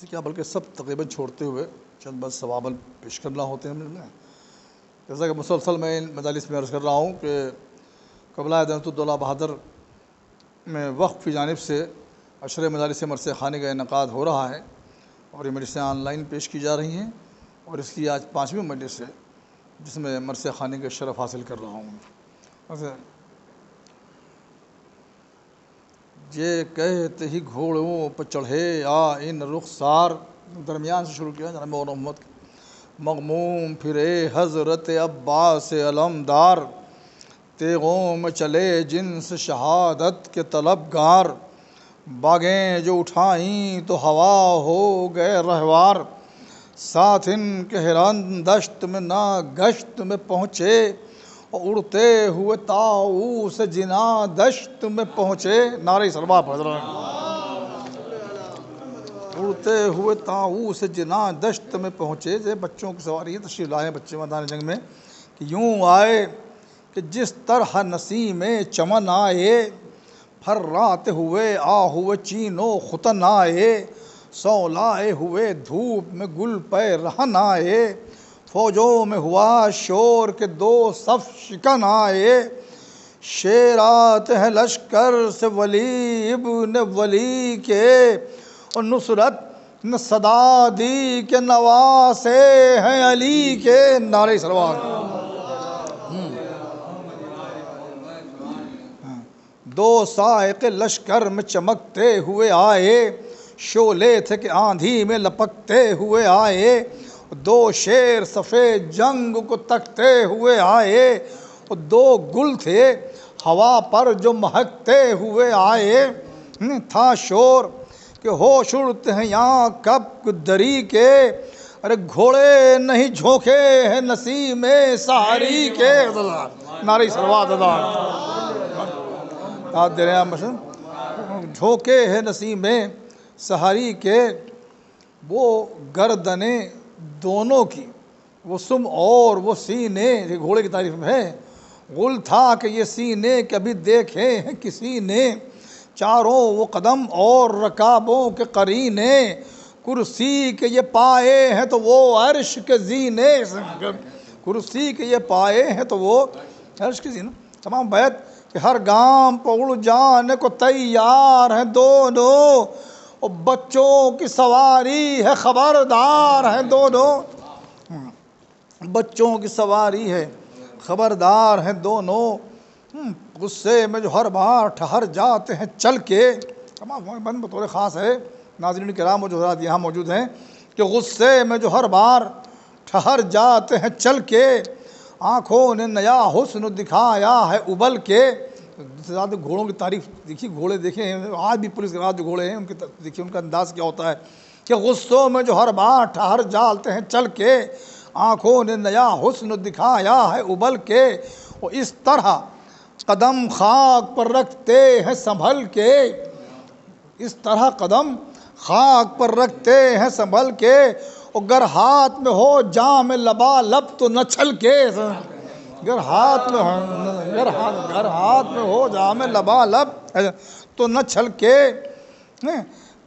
کیا بلکہ سب تقریباً چھوڑتے ہوئے چند بس ثوابل پیش کرنا ہوتے ہیں ہم نے. جیسا کہ مسلسل میں ان مجالس میں عرض کر رہا ہوں کہ قبلہ حضرت الدولہ بہادر میں وقف کی جانب سے عشر مجالس مرثیہ خانے کا انعقاد ہو رہا ہے اور یہ مجلسیں آن لائن پیش کی جا رہی ہیں اور اس کی آج 5ویں مجلس ہے جس میں مرثیہ خانے کا شرف حاصل کر رہا ہوں. یہ کہتے ہی گھوڑوں پہ چڑھے ان رخسار، درمیان سے شروع کیا جناب محمد. مغموم پھرے حضرت عباس علمدار، تیغوں میں چلے جن سے شہادت کے طلبگار. باغیں جو اٹھائیں تو ہوا ہو گئے رہوار، ساتھ ان کے ہرن دشت میں نہ گشت میں پہنچے، اڑتے ہوئے طاؤس جنا دشت میں پہنچے. نعرہ سلوات حضرت. اڑتے ہوئے طاؤس جنا دشت میں پہنچے. یہ بچوں کی سواری ہے، تشریف لائے بچے میدان جنگ میں کہ یوں آئے کہ جس طرح نسیم چمن آئے، پھراتے ہوئے ہوئے چینو ختن آئے، سولائے ہوئے دھوپ میں گل پہ رہن آئے. فوجوں میں ہوا شور کے 2 صف شکن آئے، شیر آتے ہیں لشکر سے ولی ابن ولی کے، اور نصرت نے صدا دی کہ نواسے ہیں علی کے. نعرہ سلوات. 2 سائق لشکر میں چمکتے ہوئے آئے، شعلے تھے کہ آندھی میں لپکتے ہوئے آئے. 2 شیر صفے جنگ کو تکتے ہوئے آئے، 2 گل تھے ہوا پر جو مہکتے ہوئے آئے. تھا شور کہ ہوش اڑتے ہیں یہاں کب دری کے، ارے گھوڑے نہیں جھونکے ہیں نسیم سحری کے. نعرہ سلوات ادا. جھونکے ہیں نسیم سحری کے، وہ گردنیں دونوں کی، وہ سم اور وہ سینے. یہ گھوڑے کی تعریف میں ہے. غل تھا کہ یہ سینے کبھی دیکھے ہیں کسی نے، چاروں وہ قدم اور رکابوں کے قرینے، کرسی کے یہ پائے ہیں تو وہ عرش کے زینے. کرسی کے یہ پائے ہیں تو وہ عرش کے زینے. تمام بیت کہ ہر گام پہ اڑ جانے کو تیار ہیں دونوں، اور بچوں کی سواری ہے خبردار ہیں دونوں. بچوں کی سواری ہے خبردار ہیں دونوں، غصے میں جو ہر بار ٹھہر جاتے ہیں چل کے. تمام بند بطور خاص ہے ناظرین کرام جو حضرات یہاں موجود ہیں کہ غصے میں جو ہر بار ٹھہر جاتے ہیں چل کے، آنکھوں نے نیا حسن دکھایا ہے ابل کے. زیادہ گھوڑوں کی تعریف دیکھیے، گھوڑے دیکھیں آج بھی پولیس کے بعد جو گھوڑے ہیں ان کی دیکھیے ان کا انداز کیا ہوتا ہے کہ غصوں میں جو ہر بار ٹھہر جاتے ہیں چل کے، آنکھوں نے نیا حسن دکھایا ہے ابل کے. اور اس طرح قدم خاک پر رکھتے ہیں سنبھل کے، اس طرح قدم خاک پر رکھتے ہیں سنبھل کے، اور گر ہاتھ میں ہو جام لبالب تو نہ چھل کے. گر ہاتھ میں ہو جام لبالب تو نہ چھل کے.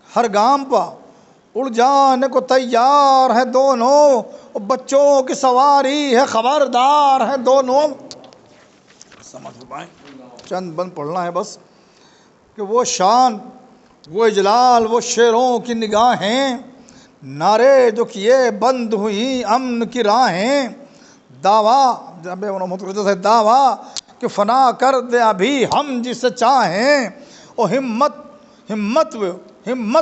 ہر گام پا اڑ جانے کو تیار ہیں دونوں، اور بچوں کی سواری ہے خبردار ہیں دونوں. سمجھ پائیں چند بند پڑھنا ہے بس کہ وہ شان وہ اجلال وہ شیروں کی نگاہیں، نعرے جو کیے بند ہوئی امن کی راہیں. دعویٰ دعویٰ کہ فنا کر دے ابھی ہم جسے چاہیں، اور ہمت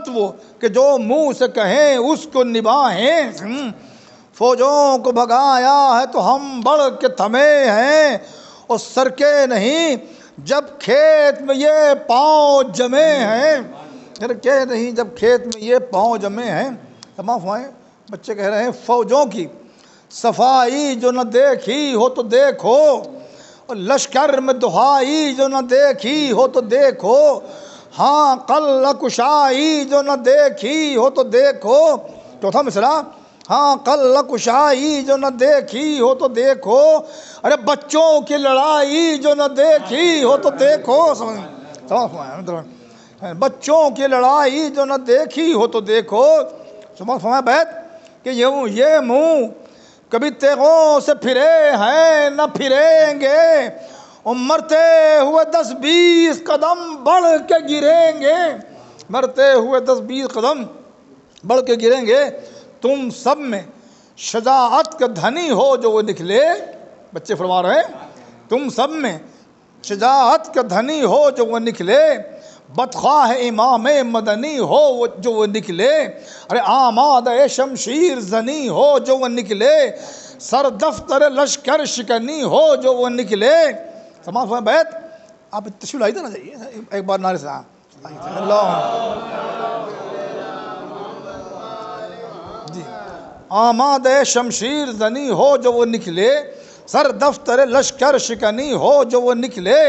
وہ کہ جو منہ سے کہیں اس کو نباہیں. فوجوں کو بھگایا ہے تو ہم بڑھ کے تھمے ہیں، اور سر کے نہیں جب کھیت میں یہ پاؤں جمے ہیں. سر کے نہیں جب کھیت میں یہ پاؤں جمے ہیں. تمام بچے کہہ رہے ہیں فوجوں کی صفائی جو نہ دیکھی ہو تو دیکھو، اور لشکر میں دہائی جو نہ دیکھی ہو تو دیکھو، ہاں قلعہ کشائی جو نہ دیکھی ہو تو دیکھو. چوتھا مصرع ہاں قلعہ کشائی جو نہ دیکھی ہو تو دیکھو، ارے بچوں کی لڑائی جو نہ دیکھی ہو تو دیکھو. بچوں کی لڑائی جو نہ دیکھی ہو تو دیکھو، فرمایا بیت کہ یہ منہ کبھی تیغوں سے پھرے ہیں نہ پھریں گے، اور مرتے ہوئے 10-20 قدم بڑھ کے گریں گے، مرتے ہوئے 10-20 قدم بڑھ کے گریں گے۔ تم سب میں شجاعت کا دھنی ہو جو وہ نکلے، بچے فرما رہے ہیں، تم سب میں شجاعت کا دھنی ہو جو وہ نکلے، بدخواہ امام مدنی ہو جو وہ نکلے، ارے آمادہ شمشیر زنی ہو جو وہ نکلے، سر دفتر لشکر شکنی ہو جو وہ نکلے۔ سماعت فرمائیں بیت، آپ تشریف لائی دینا چاہیے ایک بار نعرے سے اللہ جی۔ آمادہ شمشیر زنی ہو جو وہ نکلے، سر دفتر لشکر شکنی ہو جو وہ نکلے،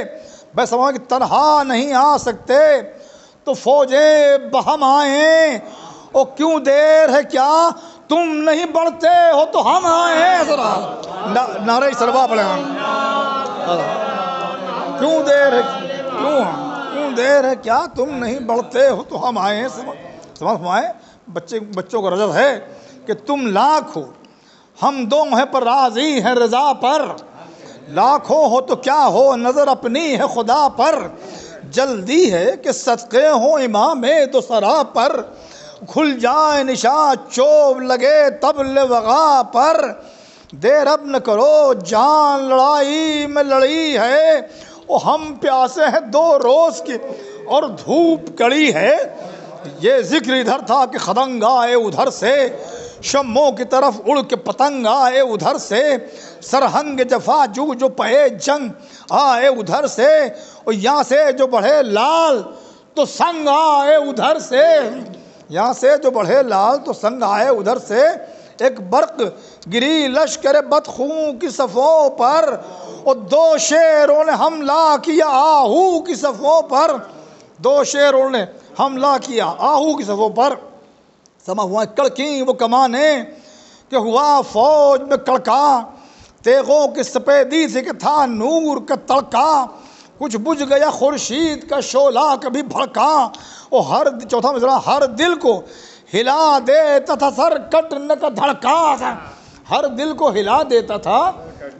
بے سماں کہ تنہا نہیں آ سکتے تو فوجیں بہم آئیں، او کیوں دیر ہے کیا تم نہیں بڑھتے ہو تو ہم آئیں۔ ذرا نعرہ سروا پڑھیں، کیوں دیر ہے کیوں دیر ہے کیا تم نہیں بڑھتے ہو تو ہم آئیں۔ سمجھ فرمائیں بچوں کا رجب ہے کہ تم لاکھ ہو ہم دو ہیں پر راضی ہیں رضا پر، لاکھوں ہو تو کیا ہو نظر اپنی ہے خدا پر، جلدی ہے کہ صدقے ہوں امام دو سرا پر، کھل جائے نشاں چوب لگے طبل وغا پر، دیر اب نہ کرو جان لڑائی میں لڑی ہے، او ہم پیاسے ہیں 2 روز کی اور دھوپ کڑی ہے، یہ ذکر ادھر تھا کہ خدنگ آئے ادھر سے، شموں کی طرف اڑ کے پتنگ آئے ادھر سے، سرہنگ جفا جو پہے جنگ آئے ادھر سے، اور یہاں سے جو بڑھے لال تو سنگ آئے ادھر سے، یہاں سے جو بڑھے لال تو سنگ آئے ادھر سے، ایک برق گری لشکر بدخوں کی صفوں پر، اور 2 شیروں نے حملہ کیا آہو کی صفوں پر، 2 شیروں نے حملہ کیا آہو کی صفوں پر۔ سما ہوا کڑکیں وہ کمانیں کہ ہوا فوج میں کڑکا، تیغوں کی سپیدی سے کہ تھا نور کا تڑکا، کچھ بجھ گیا خورشید کا شعلہ کبھی بھڑکا، اور چوتھا مصرع ہر دل کو ہلا دیتا تھا سر کٹنے کا دھڑکا، ہر دل کو ہلا دیتا تھا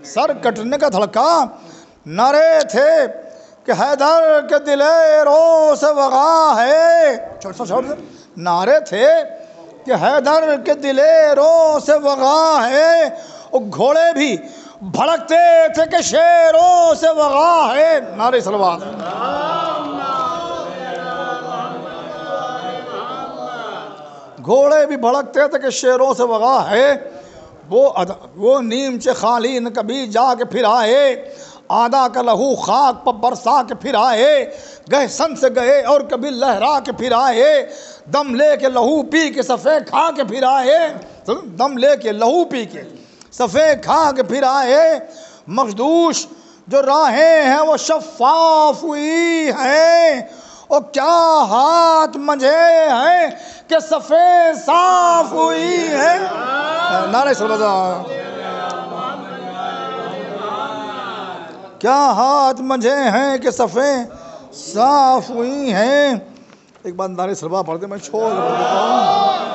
سر کٹنے کا دھڑکا، نعرے تھے کہ حیدر کے دلیروں سے وغا ہے، نعرے تھے کہ حیدر کے دلیروں سے وغا ہے، اور گھوڑے بھی بھڑکتے تھے کہ شیروں سے وغا ہے۔ نعرہ صلوات، گھوڑے بھی بھڑکتے تھے کہ شیروں سے وغا ہے، وہ نیمچے خالی نہ کبھی جا کے پھر آئے، آدھا کا لہو خاک پر برسا کے پھر آئے، گئے سن سے گئے اور کبھی لہرا کے پھر آئے، دم لے کے لہو پی کے صفے کھا کے پھر آئے، دم لے کے لہو پی کے صفے کھا کے پھر آئے، مخدوش جو راہیں ہیں وہ شفاف ہوئی ہیں، اور کیا ہاتھ منجھے ہیں کہ صفے صاف ہوئی ہیں۔ نعرہ صلوات، کیا ہاتھ منجھے ہیں کہ صفیں صاف ہوئی ہیں۔ ایک بار نعرہ صلوات پڑھ دیں، میں چھوڑ دیتا ہوں۔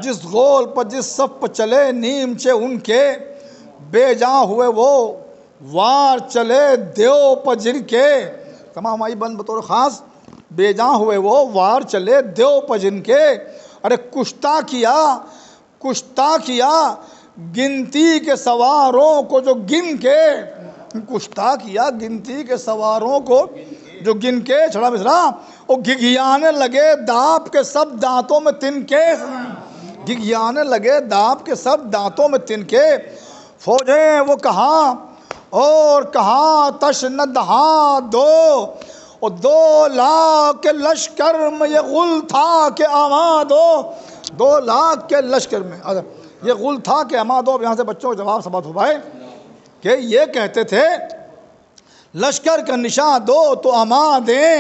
جس غول پر جس صف پر چلے نیمچے ان کے، بے جاں ہوئے وہ وار چلے دیو پر جن کے، تمام آئی بند بطور خاص، بے جاں ہوئے وہ وار چلے دیو پر جن کے، ارے کشتا کیا گنتی کے سواروں کو جو گن کے، کشتا کیا گنتی کے سواروں کو جو گن کے، چھڑا مصرع، وہ گھگھیانے لگے دانت کے سب دانتوں میں تن کے، گھگھیانے لگے دانت کے سب دانتوں میں تن کے، فوجیں وہ کہاں اور کہاں تشن دہاں دو، اور 2 لاکھ کے لشکر میں یہ غل تھا کہ اما دو، 2 لاکھ کے لشکر میں یہ غل تھا کہ اما دو۔ اب یہاں سے بچوں کو جواب ثبت ہو پائے کہ یہ کہتے تھے لشکر کا نشاں دو تو اما دیں،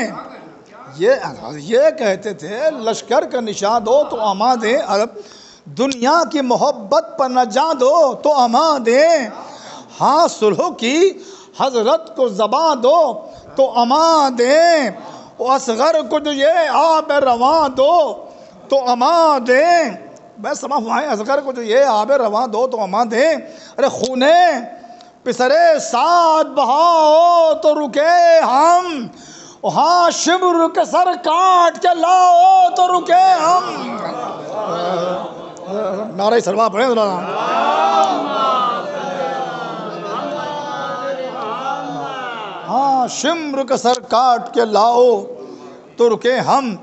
یہ کہتے تھے لشکر کا نشاں دو تو اما دیں، دنیا کی محبت پر نہ جا دو تو اما دیں، ہاں صلح کی حضرت کو زباں دو تو اما دیں، اصغر کو جو یہ آب رواں دو تو اما دیں. بے سما فرمائیں اصغر کو جو یہ آب رواں دو تو اما دیں. ارے خونے پسرے ساتھ بہاؤ تو رکے ہم، ہاں شبر کے سر کاٹ کے لاؤ تو رکے ہم. نعرہ سلوا پڑھیں ذرا. ہاں شمر کا سر کاٹ کے لاؤ تو رکے ہم.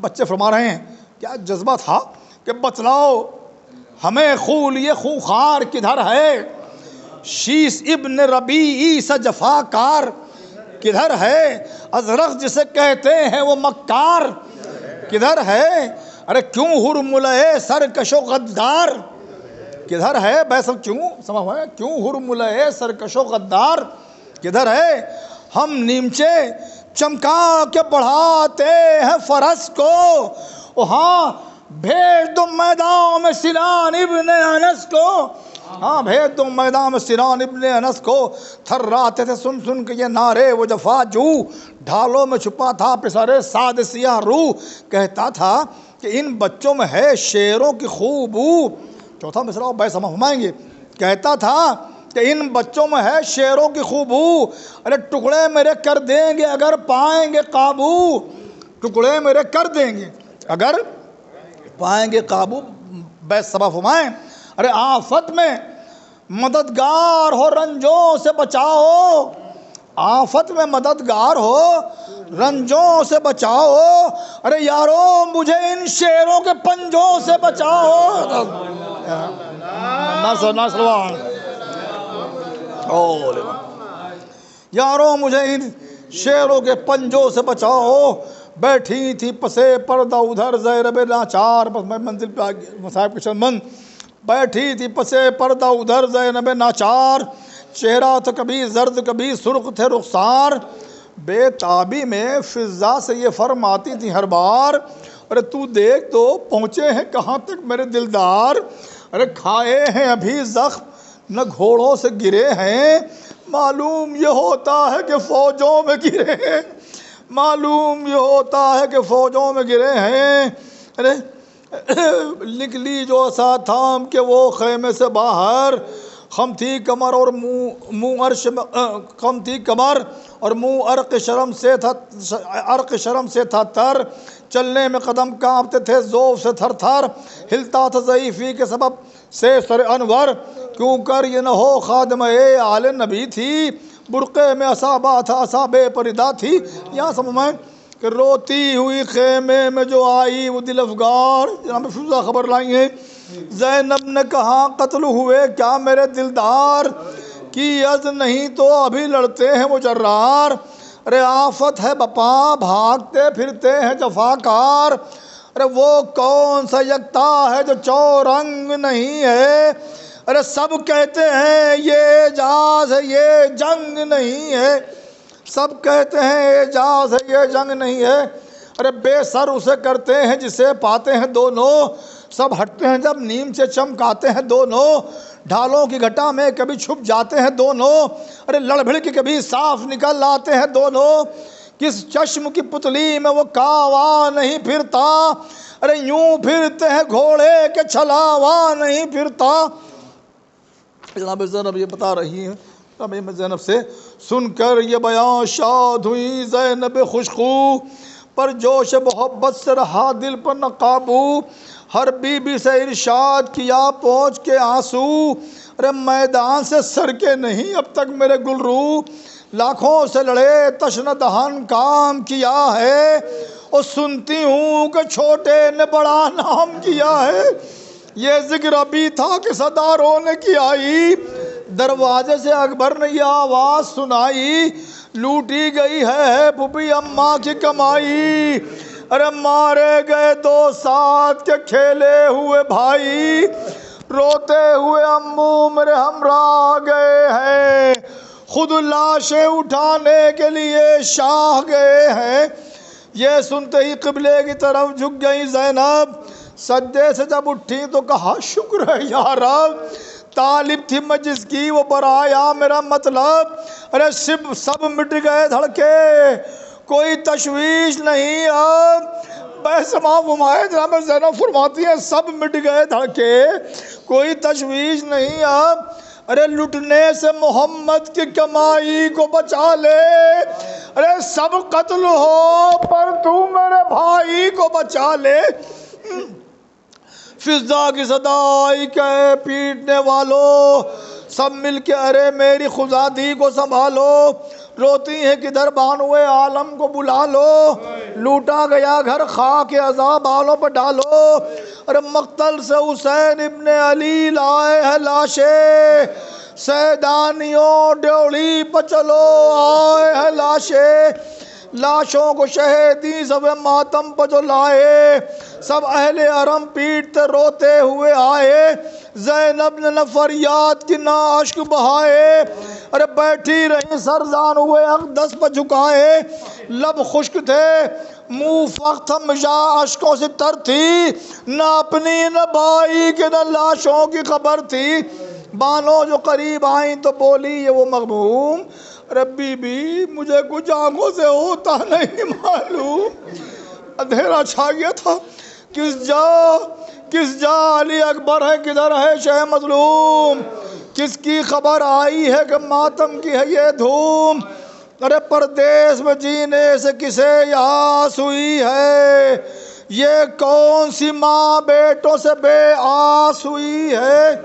بچے فرما رہے ہیں کیا جذبہ تھا کہ بتلاؤ ہمیں خول یہ خوخار کدھر ہے، شیس ابن ربیعی سا جفا کار کدھر ہے، ازرق جسے کہتے ہیں وہ مکار کدھر ہے. ارے کیوں ہرملے سرکش و غدار کدھر ہے. بیسل کیوں سمجھ کیوں ہرملے سرکش و غدار کدھر ہے. ہم نیمچے چمکا کے بڑھاتے ہیں فرس کو، وہاں بھیج دو میدان میں سنان ابن انس کو. ہاں بھیج دو میدان میں سنان ابن انس کو. تھراتے تھے سن سن کے یہ نعرے وہ جفا جو، ڈھالوں میں چھپا تھا پسرے ساد سیاہ روح. کہتا تھا کہ ان بچوں میں ہے شیروں کی خوبو. چوتھا مصرع بے سما فرمائیں گے. کہتا تھا کہ ان بچوں میں ہے شیروں کی خوبو. ارے ٹکڑے میرے کر دیں گے اگر پائیں گے قابو، ٹکڑے میرے کر دیں گے اگر پائیں گے قابو. بے سما فرمائیں ارے آفت میں مددگار ہو رنجوں سے بچاؤ، آفت میں مددگار ہو رنجوں سے بچاؤ. ارے یارو مجھے ان شیروں کے پنجوں سے بچاؤ. یارو مجھے ان شیروں کے پنجوں سے بچاؤ. بیٹھی تھی پسے پردہ ادھر زینب ناچار. بس میں منزل پہ آگیا صاحب کشن مند. بیٹھی تھی پسے پردہ ادھر زینب ناچار، چہرہ تو کبھی زرد کبھی سرخ تھے رخسار. بے تابی میں فضا سے یہ فرماتی تھی ہر بار، ارے تو دیکھ تو پہنچے ہیں کہاں تک میرے دلدار. ارے کھائے ہیں ابھی زخم نہ گھوڑوں سے گرے ہیں، معلوم یہ ہوتا ہے کہ فوجوں میں گرے ہیں، معلوم یہ ہوتا ہے کہ فوجوں میں گرے ہیں. ارے نکلی جو عصا تھام کے وہ خیمے سے باہر، خم تھی کمر اور منہ عرش خم تھی کمر اور منہ عرق شرم سے تھا تر. چلنے میں قدم کانپتے تھے ذوف سے تھر تھر، ہلتا تھا ضعیفی کے سبب سے سر انور. کیوں کر یہ نہ ہو خادمہ آل نبی تھی، برقعے میں اصابہ تھا اصابے پردہ تھی. یہاں سمجھ میں کہ روتی ہوئی خیمے میں جو آئی وہ دل افگار. جناب فضا خبر لائی ہیں زینب نے کہا قتل ہوئے کیا میرے دلدار، کی عز نہیں تو ابھی لڑتے ہیں وہ جرار. ارے آفت ہے بپا بھاگتے پھرتے ہیں جفاکار. ارے وہ کون سا یکتا ہے جو چورنگ نہیں ہے. ارے سب کہتے ہیں یہ اعجاز ہے یہ جنگ نہیں ہے، سب کہتے ہیں اعجاز ہے یہ جنگ نہیں ہے. ارے بے سر اسے کرتے ہیں جسے پاتے ہیں دونوں، سب ہٹتے ہیں جب نیم سے چمکاتے ہیں دونوں. ڈھالوں کی گھٹا میں کبھی چھپ جاتے ہیں دونوں، ارے لڑ بھڑ کے کبھی صاف نکل آتے ہیں دونوں. کس چشم کی پتلی میں وہ کاوا نہیں پھرتا، ارے یوں پھرتے ہیں گھوڑے کے چھلاوا نہیں پھرتا. جناب زینب یہ بتا رہی ہیں، میں زینب سے سن کر یہ بیان شاد ہوئی زینب خوشخو، پر جوش محبت سے رہا دل پر نہ قابو. ہر بی بی سے ارشاد کیا پہنچ کے آنسو، ارے میدان سے سر کے نہیں اب تک میرے گلرو. لاکھوں سے لڑے تشن دہن کام کیا ہے، اور سنتی ہوں کہ چھوٹے نے بڑا نام کیا ہے. یہ ذکر ابھی تھا کہ صداروں نے کی آئی، دروازے سے اکبر نے یہ آواز سنائی، لوٹی گئی ہے پھوپھی اماں کی کمائی. ارے مارے گئے دو ساتھ کے کھیلے ہوئے بھائی، روتے ہوئے امو میرے ہمراہ گئے ہیں، خود لاشیں اٹھانے کے لیے شاہ گئے ہیں. یہ سنتے ہی قبلے کی طرف جھک گئی زینب، سجدے سے جب اٹھی تو کہا شکر ہے یا رب، طالب تھی میں جس کی وہ برایا میرا مطلب. ارے سب مٹ گئے دھڑکے، کوئی تشویش نہیں اب بہسما فرمائے جناب زینب فرماتی ہیں سب مٹ گئے دھڑکے، کوئی تشویش نہیں اب، ارے لٹنے سے محمد کی کمائی کو بچا لے، ارے سب قتل ہو پر تو میرے بھائی کو بچا لے۔ فضا کی صدا آئی کہ پیٹنے والوں سب مل کے ارے میری خزادی کو سنبھالو، روتی ہے کدھر بانوئے عالم کو بلا لو، لوٹا گیا گھر خاک عذاب بالوں پر ڈالو، ارے مقتل سے حسین ابن علی لائے ہے لاشیں، سیدانیوں ڈیوڑی پر چلو آئے ہے لاشیں، لاشوں کو شہیدی سب ماتم پر جو لائے، سب اہل حرم پیٹتے روتے ہوئے آئے، زینب نے نہ فریاد کی نہ اشک بہائے، ارے بیٹھی رہی سرزان ہوئے اقدس پر جھکائے، لب خشک تھے منہ فخت مجا اشکوں سے تر تھی، نہ اپنی نہ بھائی کے نہ لاشوں کی خبر تھی، بانو جو قریب آئیں تو بولی یہ وہ مغموم، ربی بھی مجھے کچھ آنکھوں سے ہوتا نہیں معلوم، اندھیرا چھا گیا تھا، کس جا علی اکبر ہے کدھر ہے شہ مظلوم، کس کی خبر آئی ہے کہ ماتم کی ہے یہ دھوم، ارے پردیس میں جینے سے کسے یاس ہوئی ہے، یہ کون سی ماں بیٹوں سے بے آس ہوئی ہے،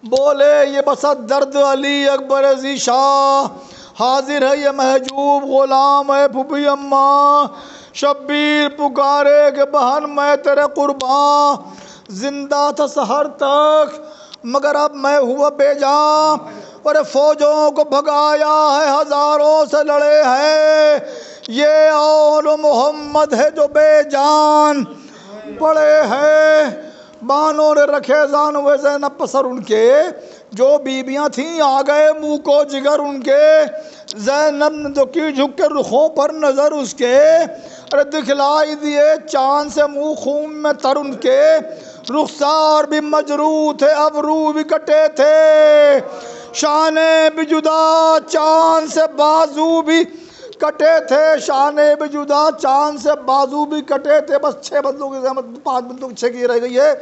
بولے یہ بسط درد علی اکبر عزیز شاہ، حاضر ہے یہ محجوب غلام ہے پھوپھی اماں، شبیر پکارے کہ بہن میں تیرے قرباں، زندہ تھا سحر تک مگر اب میں ہوا بے جان، اور فوجوں کو بھگایا ہے ہزاروں سے لڑے ہیں، یہ اول محمد ہے جو بے جان پڑے ہیں، بانوں نے رکھے زانوے زینب پسر ان کے، جو بیبیاں تھیں آ گئے منہ کو جگر ان کے، زینب نے تو کی جھک کے رخوں پر نظر اس کے، ارے دکھلائی دیے چاند سے منہ خون میں تر ان کے، رخسار بھی مجروح تھے ابرو بھی کٹے تھے، شانے بھی جدا چاند سے بازو بھی کٹے تھے، شانے بھی جدا چاند سے بازو بھی کٹے تھے، بس 6 بندوں کی زحمت 5 بندوں کی 6 کی رہ گئی ہے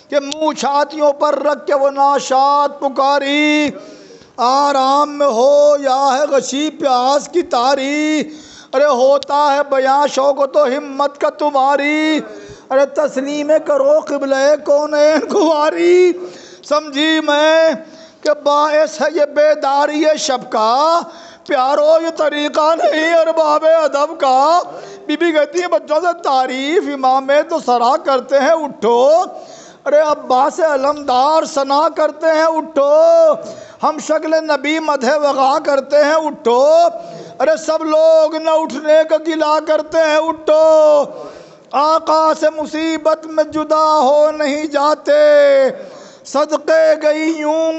کہ منہ چھاتیوں پر رکھ کے وہ ناشاد پکاری، آرام میں ہو یا ہے غشی پیاس کی تاری، ارے ہوتا ہے بیاں شوق تو ہمت کا تمہاری، ارے تسلیم کرو قبلہ کونین گواری، سمجھی میں کہ باعث ہے یہ بیداری شب کا، پیارو یہ طریقہ نہیں ارباب ادب کا، بی بی کہتی ہے بچوں سے تعریف امام تو سرا کرتے ہیں اٹھو، ارے عباس علمدار ثنا کرتے ہیں اٹھو، ہم شکل نبی مدح وغا کرتے ہیں اٹھو، ارے سب لوگ نہ اٹھنے کا گلا کرتے ہیں اٹھو، آقا سے مصیبت میں جدا ہو نہیں جاتے، صدقے گئی یوں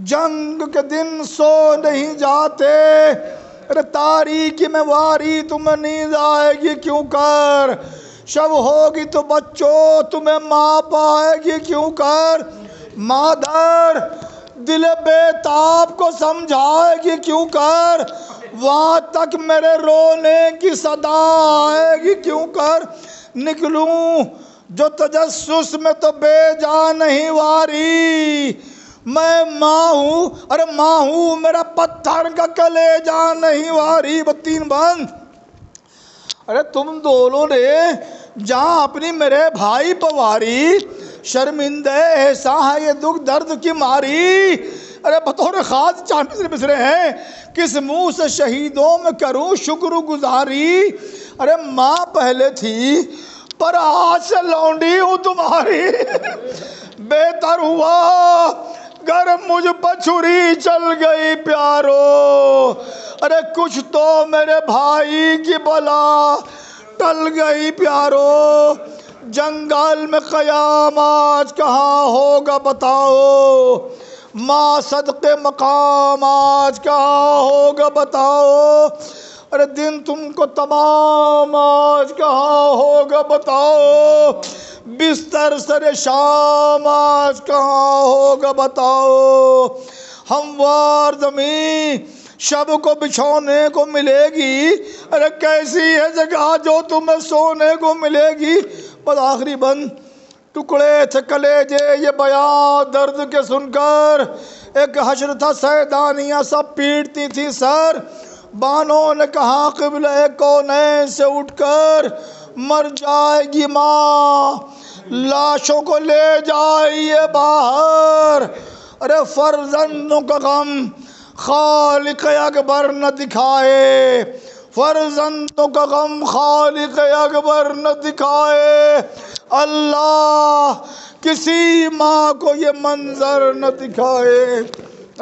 جنگ کے دن سو نہیں جاتے، ارے تاریکی میں واری تمہیں نیند آئے گی کیوں کر، شب ہوگی تو بچوں تمہیں ماں پائے گی کیوں کر، مادر دل بے تاب کو سمجھائے گی کیوں کر، وہاں تک میرے رونے کی صدا آئے گی کیوں کر، نکلوں جو تجسس میں تو بے جان نہیں واری، میں ماں ہوں ارے ماں ہوں میرا پتھر کا کلیجہ نہیں واری، 3 بند، ارے تم دونوں نے جہاں اپنی میرے بھائی پواری، شرمندہ ایسا ہے یہ دکھ درد کی ماری، ارے بطور خاص 4 مصرے ہیں، کس منہ سے شہیدوں میں کروں شکر گزاری، ارے ماں پہلے تھی پر آج سے لونڈی ہوں تمہاری، بہتر ہوا گر مجھ پر چھری چل گئی پیارو، ارے کچھ تو میرے بھائی کی بلا ٹل گئی پیارو، جنگل میں قیام آج کہاں ہوگا بتاؤ، ماں صدقے مقام آج کہاں ہوگا بتاؤ، ارے دن تم کو تمام آج کہاں ہوگا بتاؤ، بستر سر شام آج کہاں ہوگا بتاؤ، ہموار زمین شب کو بچھونے کو ملے گی، ارے کیسی ہے جگہ جو تمہیں سونے کو ملے گی۔ بس آخری بند، ٹکڑے تھے کلیجے یہ بیان درد کے سن کر، ایک حشر تھا سیدانیاں سب پیٹتی تھی سر، بانوں نے کہا قبلہ کونین سے اٹھ کر، مر جائے گی ماں لاشوں کو لے جائیے باہر، ارے فرزندوں کا غم خالق اکبر نہ دکھائے، فرزندوں کا غم خالق اکبر نہ دکھائے، اللہ کسی ماں کو یہ منظر نہ دکھائے،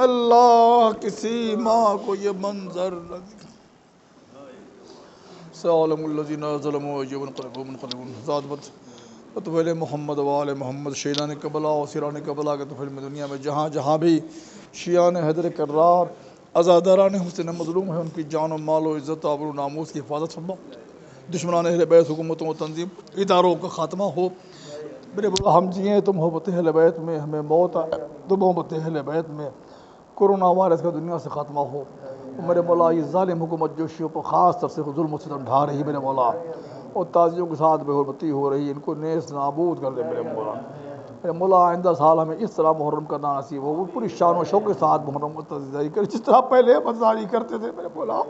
اللہ کسی ماں کو یہ منظر نہ دکھائے۔ سَيَعْلَمُ الَّذِينَ ظَلَمُوا أَيَّ مُنقَلَبٍ يَنقَلِبُونَ۔ ذات بت طفیل محمد و آل محمد، شہیدان کربلا و اسیران کربلا کے طفیل میں دنیا میں جہاں جہاں بھی شیعان حیدر کرار عزاداران حسین مظلوم ہیں، ان کی جان و مال و عزت و آبرو و ناموس کی حفاظت فرما، دشمنان اہل بیت حکومتوں و تنظیم اداروں کا خاتمہ ہو۔ میرے مولا ہم جئیں تو محبت اہل بیت میں، ہمیں موت آئے تو محبت اہل بیت میں، کورونا وائرس کا دنیا سے خاتمہ ہو۔ میرے مولا یہ ظالم حکومت جو شیعوں پر خاص طرف سے ظلم و ستم ڈھا رہی میرے مولا، اور تازیوں کے ساتھ بے حرمتی ہو رہی، ان کو نیز نابود کر دے میرے مولا۔ میرے مولا آئندہ سال ہمیں اس طرح محرم کرنا نصیب ہو، وہ پوری شان و شوق کے ساتھ محرم تعزیہ کرے جس طرح پہلے مزاری کرتے تھے میرے مولا۔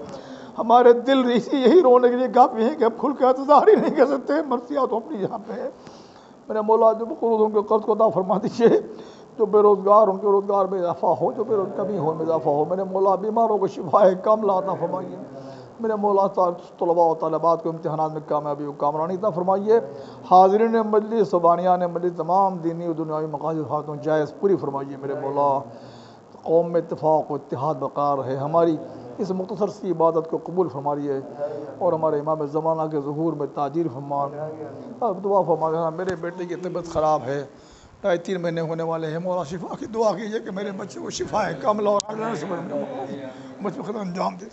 ہمارے دل یہی رونے کے لیے کافی ہیں کہ اب کھل کے اعتذار ہی نہیں کر سکتے، مرثیہ تو اپنی جہاں پہ ہے۔ میرے مولا جو قروض ان کے قرض کو عطا فرما دیجیے، جو بے روزگار ان کے روزگار میں اضافہ ہو، جو بے کمی ہو میں اضافہ ہو۔ میرے مولا بیماروں کو شفا کاملہ عطا فرمائیے۔ میرے مولا طلباء و طالبات کو امتحانات میں کامیابی و کامرانی عطا فرمائیے۔ حاضرین مجلس و بانیان مجلس تمام دینی و دنیاوی مقاصد خواہشوں جائز پوری فرمائیے میرے مولا۔ قوم میں اتفاق و اتحاد برقرار رہے، ہماری اس مختصر سی عبادت کو قبول فرمائیے، اور ہمارے امام زمانہ کے ظہور میں تاجیر فرمان۔ اب دعا فرمائیے، میرے بیٹے کی طبیعت خراب ہے، 2.5-3 مہینے ہونے والے ہیں، مولا شفا کی دعا کیجیے کہ میرے بچے کو شفا کاملہ اور مجھ پہ خود انجام دے۔